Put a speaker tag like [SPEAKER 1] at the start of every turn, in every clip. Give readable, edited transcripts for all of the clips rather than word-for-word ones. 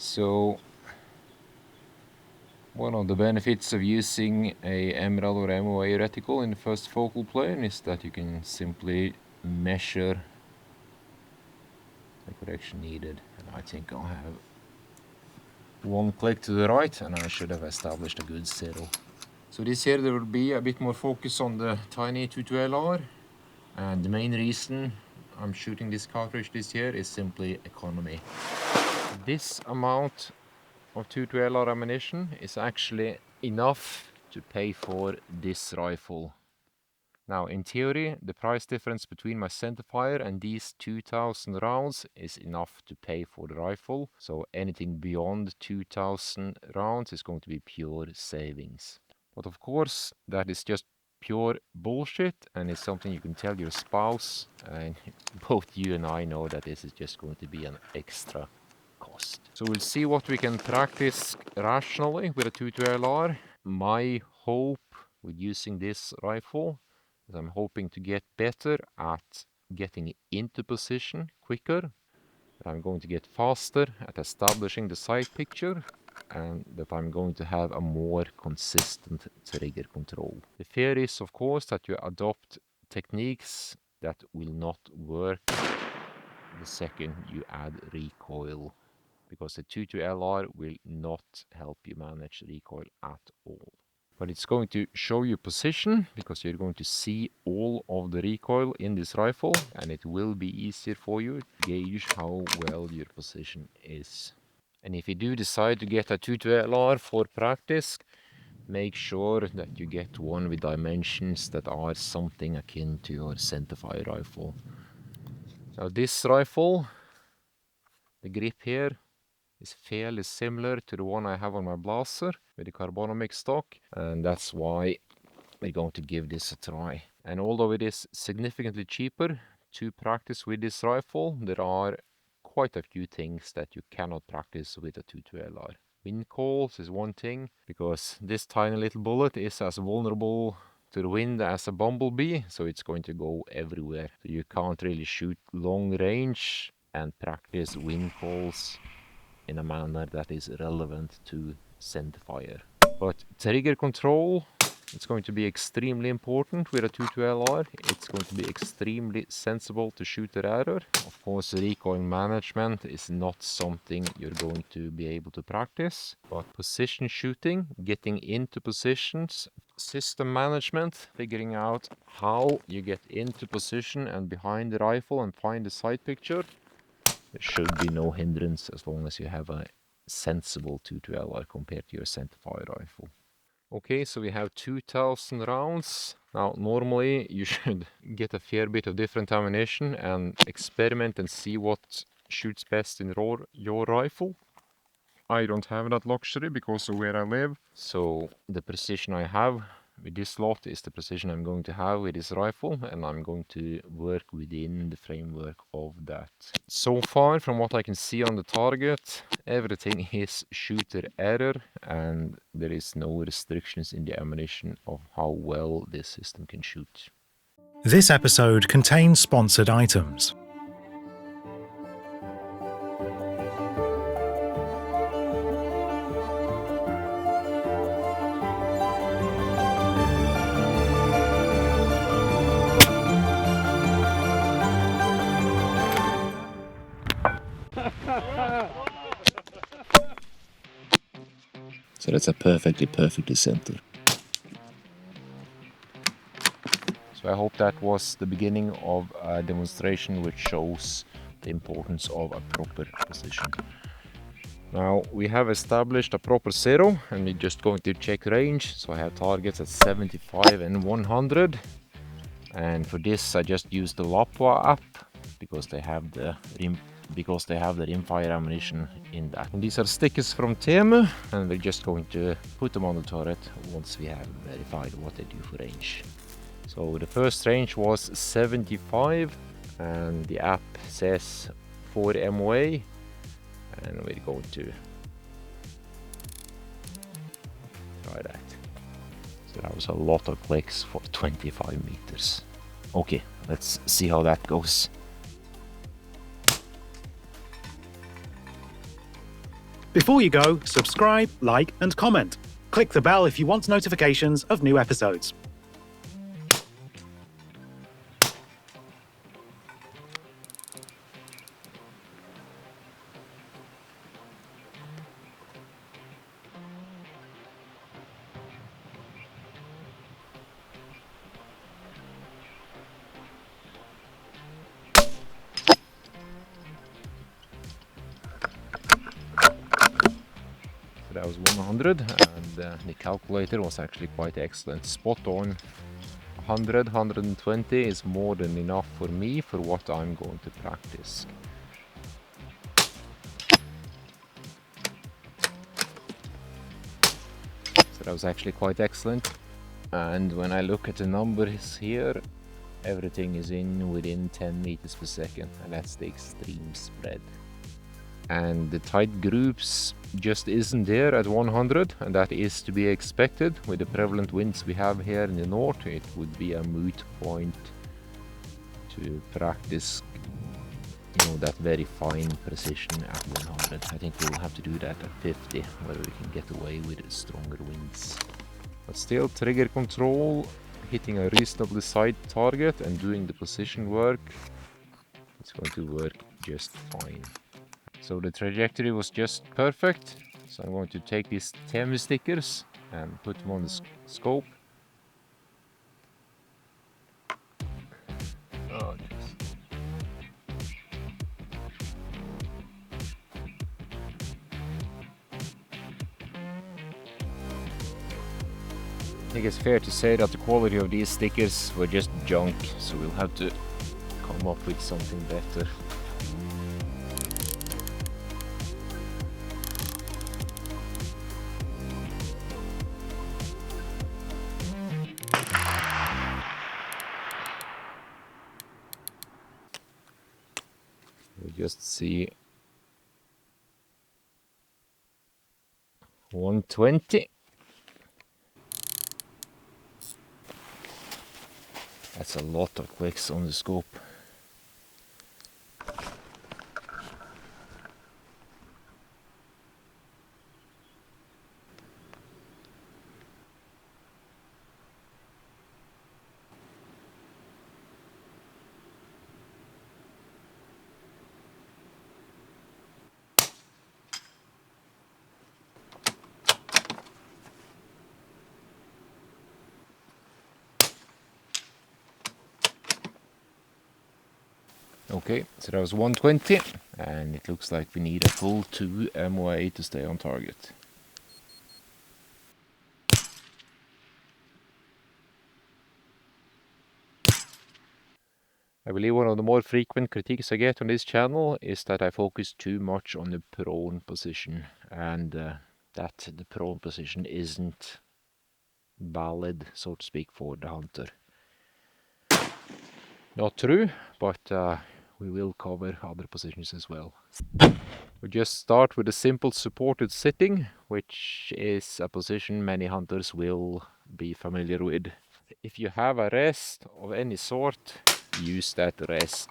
[SPEAKER 1] So one of the benefits of using a Emerald or MOA reticle in the first focal plane is that you can simply measure the correction needed. And I think I'll have one click to the right and I should have established a good zero. So this here there will be a bit more focus on the tiny 22LR, and the main reason I'm shooting this cartridge this year is simply economy. This amount of 22LR ammunition is actually enough to pay for this rifle. Now in theory the price difference between my centerfire and these 2000 rounds is enough to pay for the rifle, so anything beyond 2000 rounds is going to be pure savings. But of course that is just pure bullshit, and it's something you can tell your spouse, and both you and I know that this is just going to be an extra cost. So we'll see what we can practice rationally with a 22LR. My hope with using this rifle is I'm hoping to get better at getting into position quicker. I'm going to get faster at establishing the sight picture, and that I'm going to have a more consistent trigger control. The fear is, of course, that you adopt techniques that will not work the second you add recoil, because the 22LR will not help you manage recoil at all. But it's going to show you position, because you're going to see all of the recoil in this rifle, and it will be easier for you to gauge how well your position is. And if you do decide to get a 22LR for practice, make sure that you get one with dimensions that are something akin to your centerfire rifle. Now this rifle, the grip here is fairly similar to the one I have on my blaster with the Carbonomic stock, and that's why we're going to give this a try. And although it is significantly cheaper to practice with this rifle, there are quite a few things that you cannot practice with a 22LR. Wind calls is one thing, because this tiny little bullet is as vulnerable to the wind as a bumblebee, so it's going to go everywhere. So you can't really shoot long range and practice wind calls in a manner that is relevant to centerfire. But trigger control, it's going to be extremely important with a 22LR. It's going to be extremely sensible to shooter error. Of course, recoil management is not something you're going to be able to practice, but position shooting, getting into positions, system management, figuring out how you get into position and behind the rifle and find the sight picture, there should be no hindrance as long as you have a sensible 22LR compared to your centerfire rifle. Okay, so we have 2000 rounds. Now, normally you should get a fair bit of different ammunition and experiment and see what shoots best in your rifle. I don't have that luxury because of where I live. So the precision I have with this slot is the precision I'm going to have with this rifle, and I'm going to work within the framework of that. So far, from what I can see on the target, everything is shooter error, and there is no restrictions in the ammunition of how well this system can shoot.
[SPEAKER 2] This episode contains sponsored items.
[SPEAKER 3] So that's a perfectly center.
[SPEAKER 1] So I hope that was the beginning of a demonstration which shows the importance of a proper position. Now we have established a proper zero, and we're just going to check range. So I have targets at 75 and 100, and for this I just used the Lapua app because they have the rimfire ammunition in that. And these are stickers from Temu, and we're just going to put them on the turret once we have verified what they do for range. So the first range was 75, and the app says 4 MOA, and we're going to try that. So that was a lot of clicks for 25 meters. Okay, let's see how that goes.
[SPEAKER 2] Before you go, subscribe, like, and comment. Click the bell if you want notifications of new episodes.
[SPEAKER 1] So that was 100, and the calculator was actually quite excellent. Spot on. 100, 120 is more than enough for me for what I'm going to practice. So that was actually quite excellent. And when I look at the numbers here, everything is in within 10 meters per second, and that's the extreme spread. And the tight groups just isn't there at 100, and that is to be expected. With the prevalent winds we have here in the north, it would be a moot point to practice, you know, that very fine precision at 100. I think we'll have to do that at 50, where we can get away with stronger winds. But still, trigger control, hitting a reasonably sight target and doing the position work, it's going to work just fine. So the trajectory was just perfect. So I'm going to take these TEM stickers and put them on the scope. Oh, yes. I think it's fair to say that the quality of these stickers were just junk, so we'll have to come up with something better. We just see 120. That's a lot of clicks on the scope. Okay, so that was 120, and it looks like we need a full 2 MOA to stay on target. I believe one of the more frequent critiques I get on this channel is that I focus too much on the prone position, and that the prone position isn't valid, so to speak, for the hunter. Not true, but we will cover other positions as well. We just start with a simple supported sitting, which is a position many hunters will be familiar with. If you have a rest of any sort, use that rest.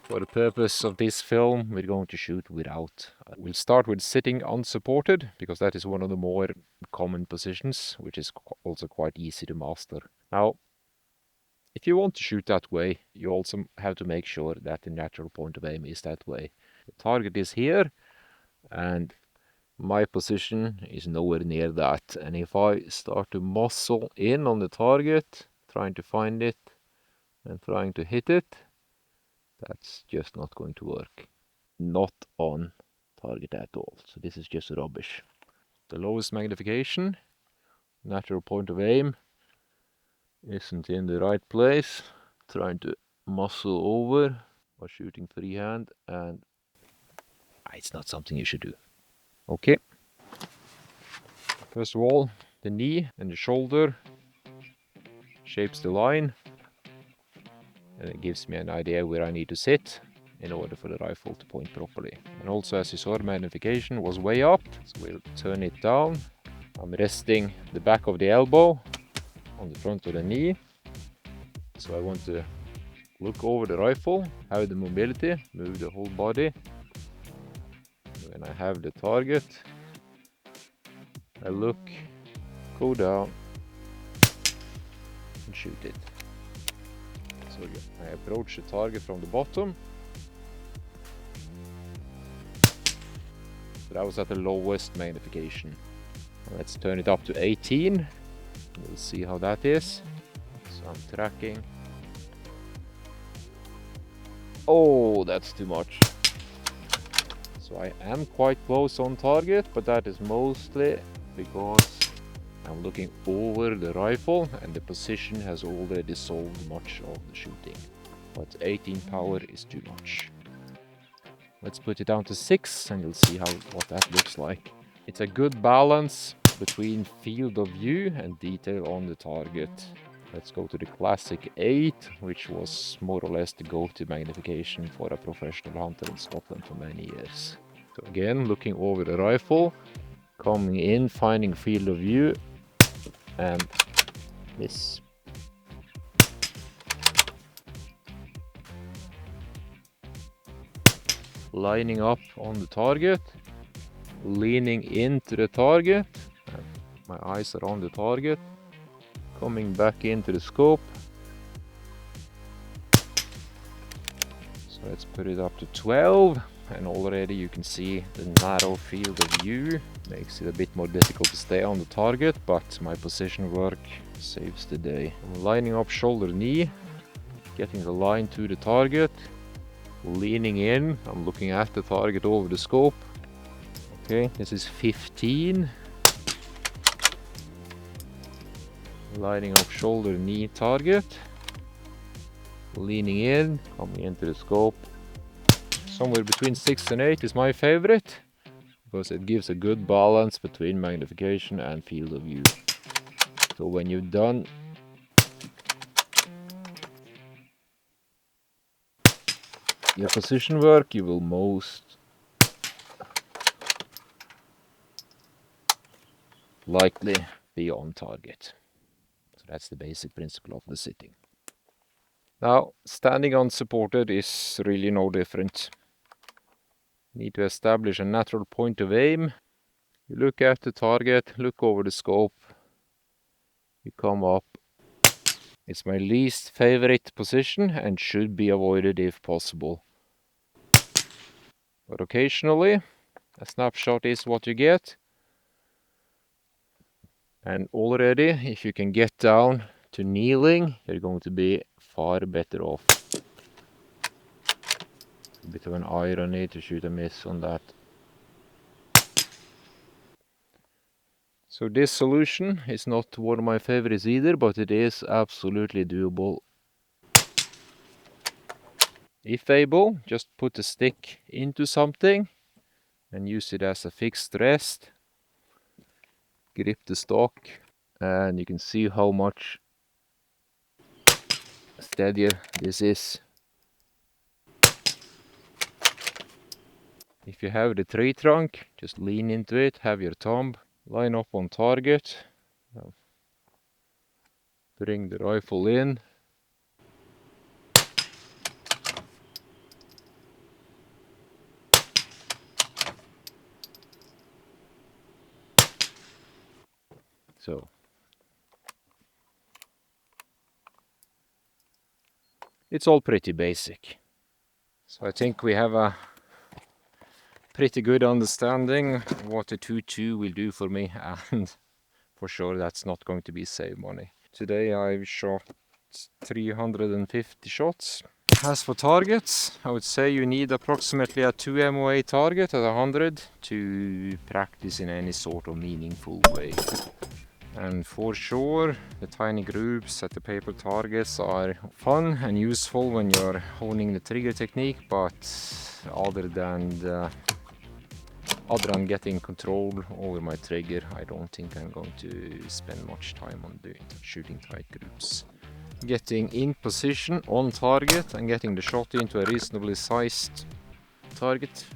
[SPEAKER 1] For the purpose of this film, we're going to shoot without. We'll start with sitting unsupported, because that is one of the more common positions, which is also quite easy to master. Now, if you want to shoot that way, you also have to make sure that the natural point of aim is that way. The target is here, and my position is nowhere near that. And if I start to muscle in on the target, trying to find it and trying to hit it, that's just not going to work. Not on target at all. So this is just rubbish. The lowest magnification, natural point of aim, isn't in the right place. Trying to muscle over or shooting freehand, and it's not something you should do. Okay. First of all, the knee and the shoulder shapes the line, and it gives me an idea where I need to sit in order for the rifle to point properly. And also, as you saw, the magnification was way up, so we'll turn it down. I'm resting the back of the elbow on the front of the knee, so I want to look over the rifle, have the mobility, move the whole body. when I have the target, I look, go down, and shoot it. So I approach the target from the bottom. So that was at the lowest magnification. Let's turn it up to 18. We'll see how that is. So I'm tracking. Oh, that's too much. So I am quite close on target, but that is mostly because I'm looking over the rifle and the position has already solved much of the shooting. But 18 power is too much. Let's put it down to 6 and you'll see what that looks like. It's a good balance between field of view and detail on the target. Let's go to the classic 8, which was more or less the go-to magnification for a professional hunter in Scotland for many years. So again, looking over the rifle, coming in, finding field of view, and this. Lining up on the target, leaning into the target, my eyes are on the target, coming back into the scope. So let's put it up to 12, and already you can see the narrow field of view makes it a bit more difficult to stay on the target, but my position work saves the day. I'm lining up shoulder knee, getting the line to the target, leaning in, I'm looking at the target over the scope. Okay, this is 15. Lining up shoulder knee target, leaning in, coming into the scope. Somewhere between 6 and 8 is my favorite, because it gives a good balance between magnification and field of view. So when you're done, your position work, you will most likely be on target. So that's the basic principle of the sitting. Now, standing unsupported is really no different. You need to establish a natural point of aim. You look at the target, look over the scope, you come up. It's my least favorite position and should be avoided if possible. But occasionally, a snapshot is what you get. And already, if you can get down to kneeling, you're going to be far better off. A bit of an irony to shoot a miss on that. So this solution is not one of my favorites either, but it is absolutely doable. If able, just put the stick into something and use it as a fixed rest. Grip the stock and you can see how much steadier this is. If you have the tree trunk, just lean into it, have your thumb, line up on target, bring the rifle in. So it's all pretty basic. So I think we have a pretty good understanding of what the 2.2 will do for me, and for sure that's not going to be save money. Today I've shot 350 shots. As for targets, I would say you need approximately a 2 MOA target at 100 to practice in any sort of meaningful way. And for sure, the tiny groups at the paper targets are fun and useful when you're honing the trigger technique, but other than getting control over my trigger, I don't think I'm going to spend much time on shooting tight groups. Getting in position on target and getting the shot into a reasonably sized target,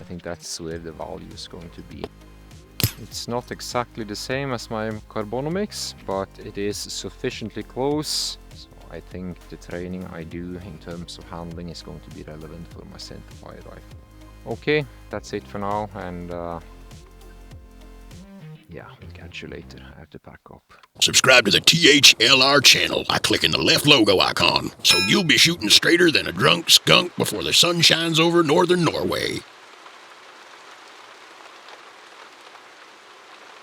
[SPEAKER 1] I think that's where the value is going to be. It's not exactly the same as my Carbonomics, but it is sufficiently close, so I think the training I do in terms of handling is going to be relevant for my centerfire rifle. Okay, that's it for now, and yeah, we'll catch you later. I have to pack up.
[SPEAKER 4] Subscribe to the THLR channel by clicking the left logo icon, so you'll be shooting straighter than a drunk skunk before the sun shines over northern Norway.